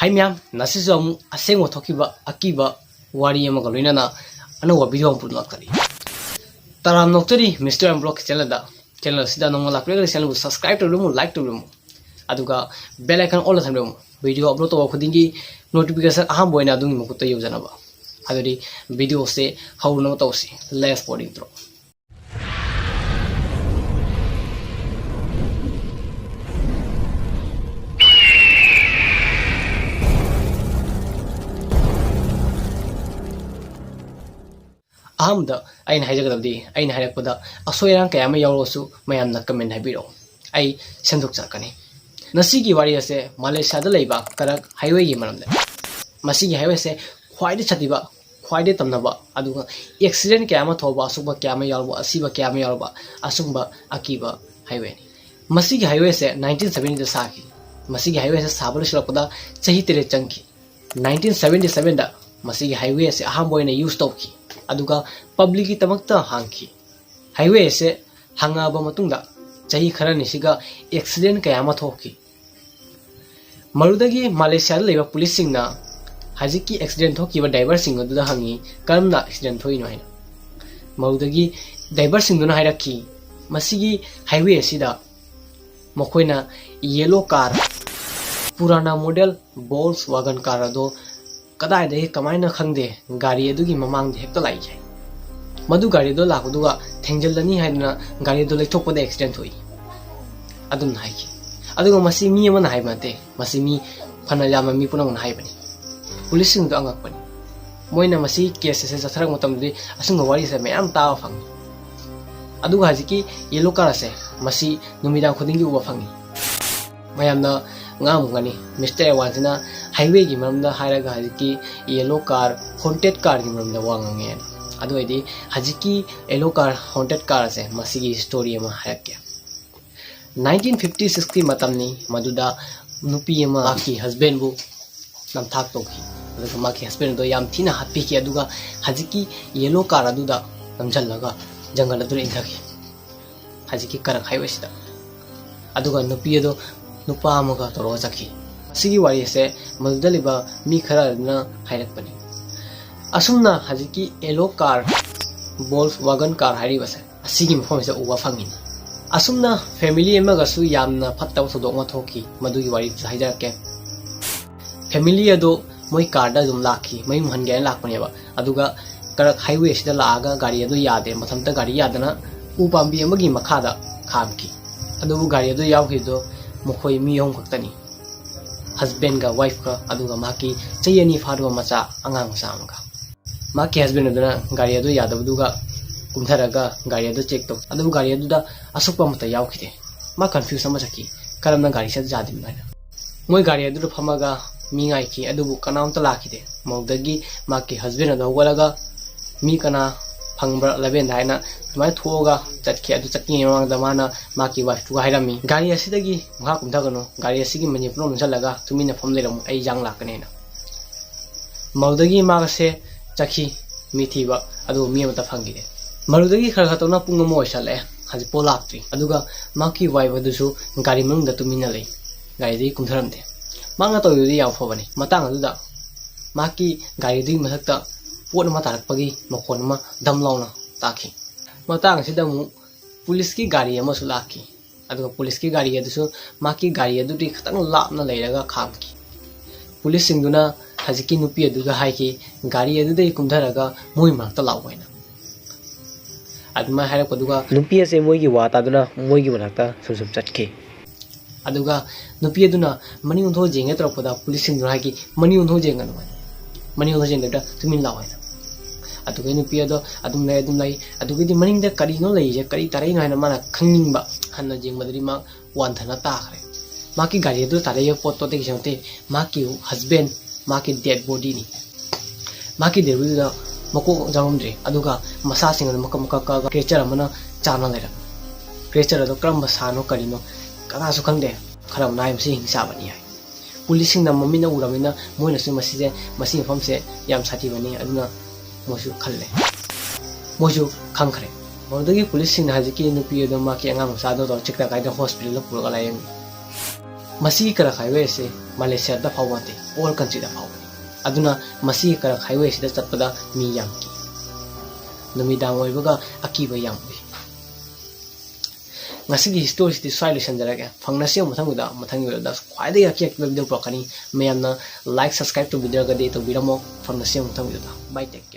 Hai myam nasisu amu asengo thokiba akiba wari amaga loinana anawa video upload lakari. Taram noktari Mr. M Blog channel sida nongma lakre channel bu subscribe to rumu like to rumu. Aduga bell icon all the time video upload to khudingi notification aham boina adungi mukutta yujanaba. Aduri video se hawna tawsi less for intro. Ahamda aina hajagadabdi aina harakpada asoirang kayama yawrosu mayamna comment habiro ai senduk chakani nasigi wari ase Malaysia da leiba karak highway gi maramda masigi highway se khwaide chatiba khwaide tamnaba aduga accident kayama thoba asukba kayama yawba asiba kayama yawba asumba akiba highway masigi highway se 1970 da saki masigi highway se sabul shilapda chahi tere changki 1977 da masigi highway se ahamboina use topki aduga public ki tamakta hangki highway se hangaba matungda chahi kharani siga accident kayama thoki marudagi Malaysia leba police singna hajiki accident thoki ba driver sing aduda hangi karamna accident thoi no haina marudagi driver sing duna hairaki masigi highway sida mokoina yellow car purana model Volkswagen car ado kadai de kamaina khangde gari adugi mamang de hekta lai jai madu gari do lakuduga thengjallani haidna gari do leithokpa de accident hoi adun haiki aduga masi mi amana haimate masi mi phana yama mi punang haibani police sing do angak pani moina masi case se satharak matam de asunga wari se mayam ta phang aduga hajiki yellow car se masi numidang khudingi uba phangi mayamna ngani Mr. Wansina highway gi maramda hairaga hajiki yellow car haunted car gi maramda wangangen adu edi hajiki yellow car haunted car ase masigi story ma harakya 1950-60 matamni maduda nupi ama aki husband bu nam thak toki aduga maki husband do yam thina happy ki aduga hajiki yellow car aduda namjallaga jungle adu inthaki hajiki karak highway sida aduga nupi do nupa amaga toro chaki sigi wari se madaliba mi khara na hairak pani asumna hajiki yellow car Volkswagen car hari basa asigi mphom se uwa phangin asumna family emaga su yamna phattaw sodok ma thoki madugi wari haidar ke family ado moi car da dum lakhi mai muhan gen lakpani ba aduga karak highway sida laaga gari ado yade mathamta gari yadana upambi amagi makhada khamki adubu gari ado yawki do mokoi mi yong kaktani husband ga wife ka aduga maki chayani faru macha angang samga maki husband aduna gari adu yadabuduga kumtharaga gari adu check to adu gari adu da asukpa mata yawkhide ma confuse ama chaki karamna gari sa jadim naina moi gari adu phamaga mi ngai ki adubu kanam ta lakhide mawdagi maki husband adu walaga mi kana phangbar leven daina mai thoga chatki adu chakki yawang da mana maki wife tu hairami gari asidagi ma kumthagano gari asigi mani problem chalaga tumina famleram ai jang lakane na mawdagi magase chakhi mithiba adu mi amata phangide marudagi khar khatona punga mo isale haji polakti aduga maki wife adusu gari mangda tumina lei gari di kumtharamde manga to yudi yaw phobani matang aduda maki gari di mathakta pot ma tarakpagi makon ma damlauna takhi matang sida mu police ki gari ama sulaki aduga police ki gari adusu maki gari adu di khatang lapna leiraga khamki police singduna hajiki nupi aduga haiki gari adu dei kumdharaga moi marta lawwaina aduma haira koduga nupi ase moi gi wata duna moi gi manakta susum chatke aduga nupi aduna mani untho jenge tropoda police singduna haiki mani untho jenga no mani untho jenga tumin lawwaina aduga nupi ado adum lay aduga di maning da kari no lay je kari tarai no hana mana khangning ba hanna jeng madri ma wan thana ta khare maki gari ado tare ye photo te kisante maki husband maki dead body ni maki dead body da mako jamamdre aduga masa sing maka maka ka creature amana chana lera creature ado kram basano kari no kana su khangde kharam naim si hingsa bani hai police sing na mamina uramina moina su masije masi famse yam sati bani aduna mosu khalle moju khangkhare modagi police sing hajiki nupi do maki anga musa do chikta kaida hospital purga layem मसी करक highway से Malaysia दा फावते all country दा फावनी अदुना मसी करक highway से चटपदा मी याम की नुमिदांग ओइबगा अकीबा याम बे ngasi history sti sai lesson jara ga phangna se mathang da khwai de akia video prokani me amna like subscribe to video ga de to biramo phangna se mathang da bye take